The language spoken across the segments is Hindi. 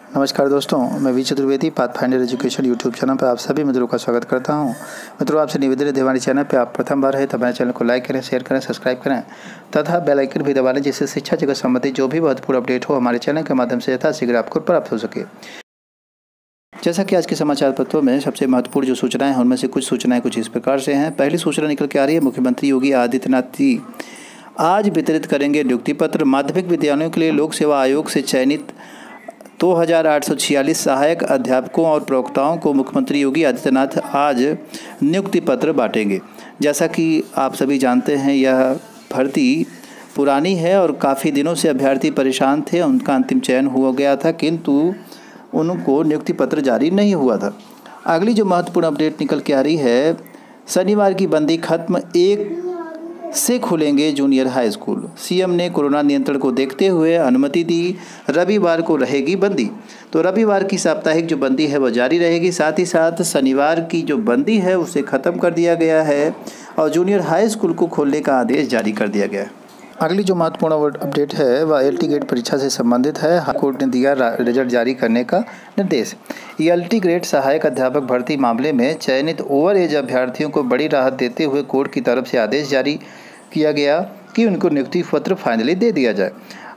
नमस्कार दोस्तों, मैं V Chaturvedi Pathfinder education YouTube channel पर आप सभी मित्रों का स्वागत करता हूं। मित्रों, आपसे निवेदन है, हमारे चैनल पर आप प्रथम बार है तो हमारे चैनल को लाइक करें, शेयर करें, सब्सक्राइब करें तथा बेल आइकन भी दबा लें, जिससे शिक्षा जगत संबंधित जो भी महत्वपूर्ण अपडेट हो हमारे चैनल के माध्यम से यथाशीघ्र आपको प्राप्त हो सके। जैसा कि आज के समाचार पत्रों में सबसे महत्वपूर्ण जो सूचनाएं हैं उनमें से कुछ सूचनाएं कुछ इस प्रकार से हैं। पहली सूचना निकल के आ रही है, मुख्यमंत्री योगी आदित्यनाथ जी आज वितरित करेंगे नियुक्ति पत्र। माध्यमिक विद्यालयों के लिए लोक सेवा आयोग से चयनित 2846 सहायक अध्यापकों और प्रवक्ताओं को मुख्यमंत्री योगी आदित्यनाथ आज नियुक्ति पत्र बांटेंगे। जैसा कि आप सभी जानते हैं, यह भर्ती पुरानी है और काफ़ी दिनों से अभ्यर्थी परेशान थे। उनका अंतिम चयन हो गया था, किंतु उनको नियुक्ति पत्र जारी नहीं हुआ था। अगली जो महत्वपूर्ण अपडेट निकल के आ रही है, शनिवार की बंदी खत्म, 1 से खुलेंगे जूनियर हाई स्कूल। सीएम ने कोरोना नियंत्रण को देखते हुए अनुमति दी, रविवार को रहेगी बंदी। तो रविवार की साप्ताहिक जो बंदी है वह जारी रहेगी। साथ ही साथ शनिवार की जो बंदी है उसे ख़त्म कर दिया गया है और जूनियर हाई स्कूल को खोलने का आदेश जारी कर दिया गया है। अगली जो महत्वपूर्ण अपडेट है वह एलटी ग्रेड परीक्षा से संबंधित है। हाई कोर्ट ने दिया रिजल्ट जारी करने का निर्देश। एलटी ग्रेड सहायक अध्यापक भर्ती मामले में चयनित ओवर एज अभ्यर्थियों को बड़ी राहत देते हुए कोर्ट की तरफ से आदेश जारी किया गया कि उनको नियुक्ति पत्र फाइनली दे दिया जाए।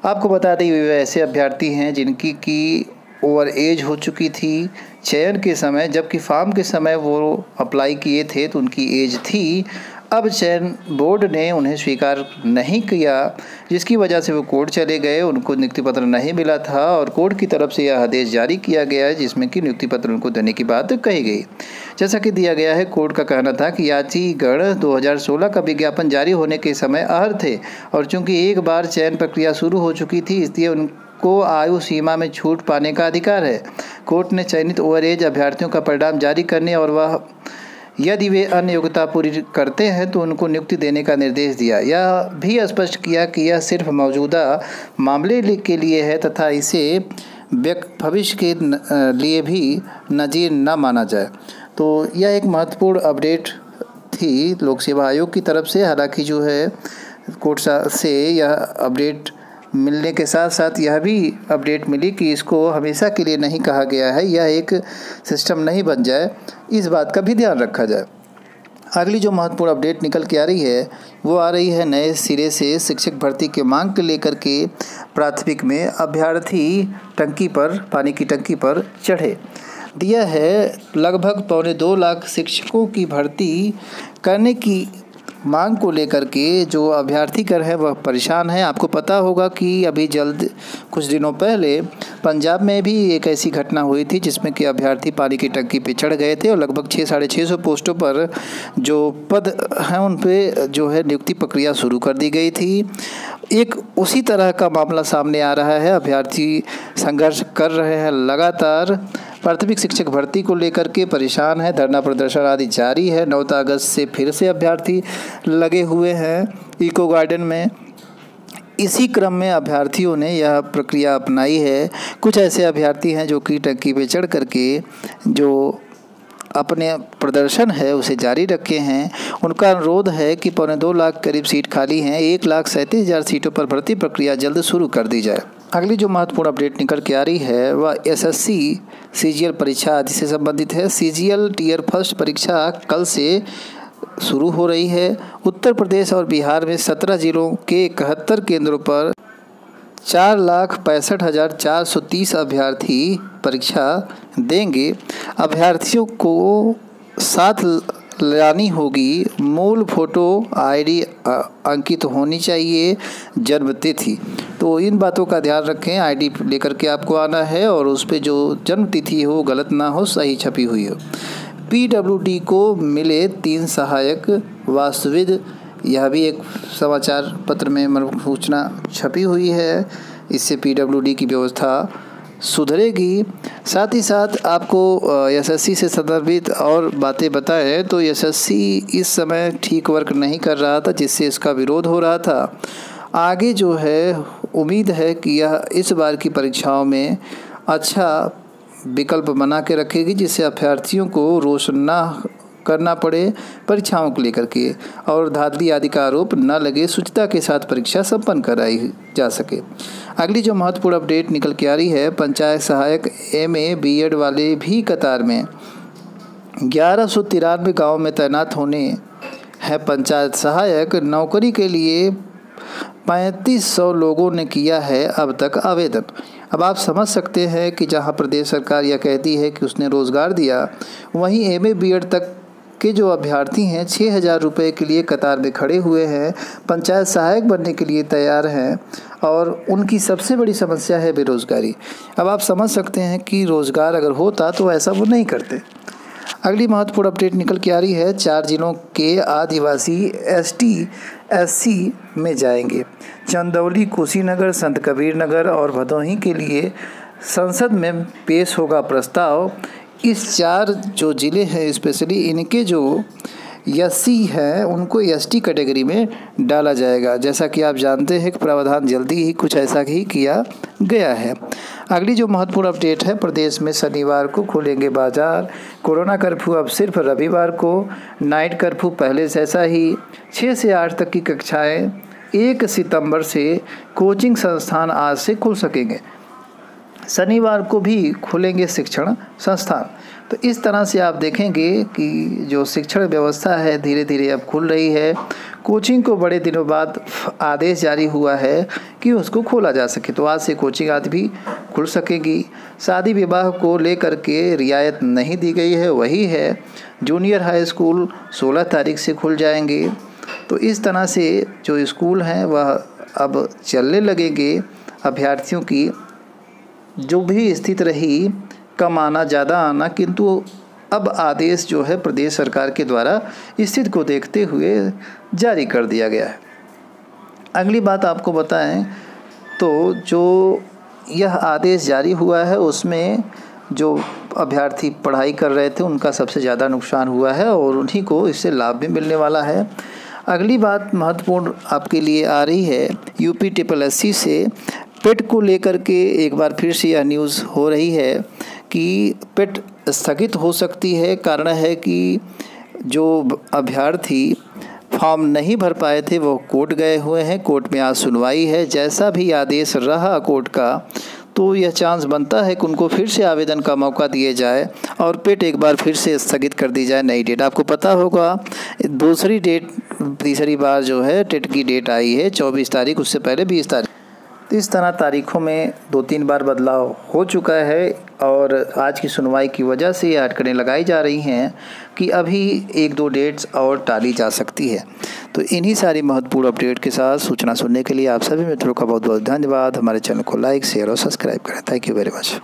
आपको बता दें, वे ऐसे अभ्यर्थी हैं जिनकी ओवर एज हो चुकी थी चयन के समय, जबकि फॉर्म के समय वो अप्लाई किए थे तो उनकी एज थी। अब चयन बोर्ड ने उन्हें स्वीकार नहीं किया, जिसकी वजह से वो कोर्ट चले गए। उनको नियुक्ति पत्र नहीं मिला था और कोर्ट की तरफ से यह आदेश जारी किया गया है, जिसमें कि नियुक्ति पत्र उनको देने की बात कही गई। जैसा कि दिया गया है, कोर्ट का कहना था कि याचीगण 2016 का विज्ञापन जारी होने के समय अहर थे और चूंकि एक बार चयन प्रक्रिया शुरू हो चुकी थी, इसलिए उनको आयु सीमा में छूट पाने का अधिकार है। कोर्ट ने चयनित ओवर एज अभ्यर्थियों का परिणाम जारी करने और वह यदि वे अन्य योग्यता पूरी करते हैं तो उनको नियुक्ति देने का निर्देश दिया। यह भी स्पष्ट किया कि यह सिर्फ मौजूदा मामले के लिए है तथा इसे भविष्य के लिए भी नज़ीर न माना जाए। तो यह एक महत्वपूर्ण अपडेट थी लोक सेवा आयोग की तरफ से। हालांकि जो है कोर्ट से यह अपडेट मिलने के साथ साथ यह भी अपडेट मिली कि इसको हमेशा के लिए नहीं कहा गया है, यह एक सिस्टम नहीं बन जाए, इस बात का भी ध्यान रखा जाए। अगली जो महत्वपूर्ण अपडेट निकल के आ रही है वो आ रही है, नए सिरे से शिक्षक भर्ती के मांग को लेकर के प्राथमिक में अभ्यर्थी टंकी पर, पानी की टंकी पर चढ़े। दिया है लगभग 2.25 लाख शिक्षकों की भर्ती करने की मांग को लेकर के जो अभ्यर्थी कर है वह परेशान है। आपको पता होगा कि अभी जल्द कुछ दिनों पहले पंजाब में भी एक ऐसी घटना हुई थी जिसमें कि अभ्यर्थी पानी की टंकी पे चढ़ गए थे और लगभग 600-650 पोस्टों पर जो पद हैं उन पे जो है नियुक्ति प्रक्रिया शुरू कर दी गई थी। एक उसी तरह का मामला सामने आ रहा है। अभ्यर्थी संघर्ष कर रहे हैं लगातार, प्राथमिक शिक्षक भर्ती को लेकर के परेशान है, धरना प्रदर्शन आदि जारी है। 9 अगस्त से फिर से अभ्यर्थी लगे हुए हैं इको गार्डन में। इसी क्रम में अभ्यर्थियों ने यह प्रक्रिया अपनाई है। कुछ ऐसे अभ्यर्थी हैं जो कि टंकी पे चढ़ करके जो अपने प्रदर्शन है उसे जारी रखे हैं। उनका अनुरोध है कि 2.25 लाख करीब सीट खाली हैं, 1,37,000 सीटों पर भर्ती प्रक्रिया जल्द शुरू कर दी जाए। अगली जो महत्वपूर्ण अपडेट निकल के आ रही है वह एसएससी सीजीएल परीक्षा आदि से संबंधित है। सीजीएल टीयर फर्स्ट परीक्षा कल से शुरू हो रही है। उत्तर प्रदेश और बिहार में 17 जिलों के 71 केंद्रों पर 4,65,430 अभ्यर्थी परीक्षा देंगे। अभ्यर्थियों को साथ लानी होगी मूल फोटो, आईडी अंकित होनी चाहिए, जन्म तिथि। तो इन बातों का ध्यान रखें, आईडी लेकर के आपको आना है और उस पर जो जन्म तिथि हो गलत ना हो, सही छपी हुई हो। पीडब्ल्यूडी को मिले 3 सहायक वास्तुविद, यह भी एक समाचार पत्र में सूचना छपी हुई है। इससे पीडब्ल्यूडी की व्यवस्था सुधरेगी। साथ ही साथ आपको एसएससी से संदर्भित और बातें बताएं तो एसएससी इस समय ठीक वर्क नहीं कर रहा था, जिससे इसका विरोध हो रहा था। आगे जो है उम्मीद है कि यह इस बार की परीक्षाओं में अच्छा विकल्प बना के रखेगी, जिससे अभ्यर्थियों को रोशना करना पड़े परीक्षाओं को लेकर के, और धांधली आदि का आरोप न लगे, शुचिता के साथ परीक्षा संपन्न कराई जा सके। अगली जो महत्वपूर्ण अपडेट निकल के आ रही है, पंचायत सहायक MA BEd वाले भी कतार में। 1193 गाँव में तैनात होने हैं पंचायत सहायक। नौकरी के लिए 3500 लोगों ने किया है अब तक आवेदन। अब आप समझ सकते हैं कि जहां प्रदेश सरकार यह कहती है कि उसने रोज़गार दिया, वहीं MA BEd तक के जो अभ्यर्थी हैं 6000 रुपये के लिए कतार में खड़े हुए हैं, पंचायत सहायक बनने के लिए तैयार हैं, और उनकी सबसे बड़ी समस्या है बेरोज़गारी। अब आप समझ सकते हैं कि रोज़गार अगर होता तो ऐसा वो नहीं करते। अगली महत्वपूर्ण अपडेट निकल के आ रही है, 4 जिलों के आदिवासी ST SC में जाएंगे। चंदौली, कुशीनगर, संत कबीर नगर और भदोही के लिए संसद में पेश होगा प्रस्ताव। इस 4 जो ज़िले हैं स्पेशली, इनके जो SC हैं उनको ST कैटेगरी में डाला जाएगा। जैसा कि आप जानते हैं कि प्रावधान जल्दी ही कुछ ऐसा ही किया गया है। अगली जो महत्वपूर्ण अपडेट है, प्रदेश में शनिवार को खुलेंगे बाजार। कोरोना कर्फ्यू अब सिर्फ रविवार को, नाइट कर्फ्यू पहले जैसा ही। 6 से 8 तक की कक्षाएं 1 सितंबर से। कोचिंग संस्थान आज से खुल सकेंगे। शनिवार को भी खुलेंगे शिक्षण संस्थान। तो इस तरह से आप देखेंगे कि जो शिक्षण व्यवस्था है धीरे धीरे अब खुल रही है। कोचिंग को बड़े दिनों बाद आदेश जारी हुआ है कि उसको खोला जा सके, तो आज से कोचिंग आदि भी खुल सकेगी। शादी विवाह को लेकर के रियायत नहीं दी गई है, वही है। जूनियर हाई स्कूल 16 तारीख से खुल जाएंगे। तो इस तरह से जो स्कूल हैं वह अब चलने लगेंगे। अभ्यर्थियों की जो भी स्थिति रही, कम आना ज़्यादा आना, किंतु अब आदेश जो है प्रदेश सरकार के द्वारा स्थिति को देखते हुए जारी कर दिया गया है। अगली बात आपको बताएं तो जो यह आदेश जारी हुआ है उसमें जो अभ्यर्थी पढ़ाई कर रहे थे उनका सबसे ज़्यादा नुकसान हुआ है और उन्हीं को इससे लाभ भी मिलने वाला है। अगली बात महत्वपूर्ण आपके लिए आ रही है, UP SSC से पेट को लेकर के एक बार फिर से यह न्यूज़ हो रही है कि पेट स्थगित हो सकती है। कारण है कि जो अभ्यर्थी फॉर्म नहीं भर पाए थे वो कोर्ट गए हुए हैं। कोर्ट में आज सुनवाई है। जैसा भी आदेश रहा कोर्ट का, तो यह चांस बनता है कि उनको फिर से आवेदन का मौका दिए जाए और पेट एक बार फिर से स्थगित कर दी जाए। नई डेट आपको पता होगा, दूसरी डेट तीसरी बार जो है टेट की डेट आई है 24 तारीख, उससे पहले 20 तारीख। तो इस तरह तारीखों में 2-3 बार बदलाव हो चुका है और आज की सुनवाई की वजह से ये अटकलें लगाई जा रही हैं कि अभी 1-2 डेट्स और टाली जा सकती है। तो इन्हीं सारी महत्वपूर्ण अपडेट के साथ सूचना सुनने के लिए आप सभी मित्रों का बहुत बहुत धन्यवाद। हमारे चैनल को लाइक, शेयर और सब्सक्राइब करें। Thank you very much.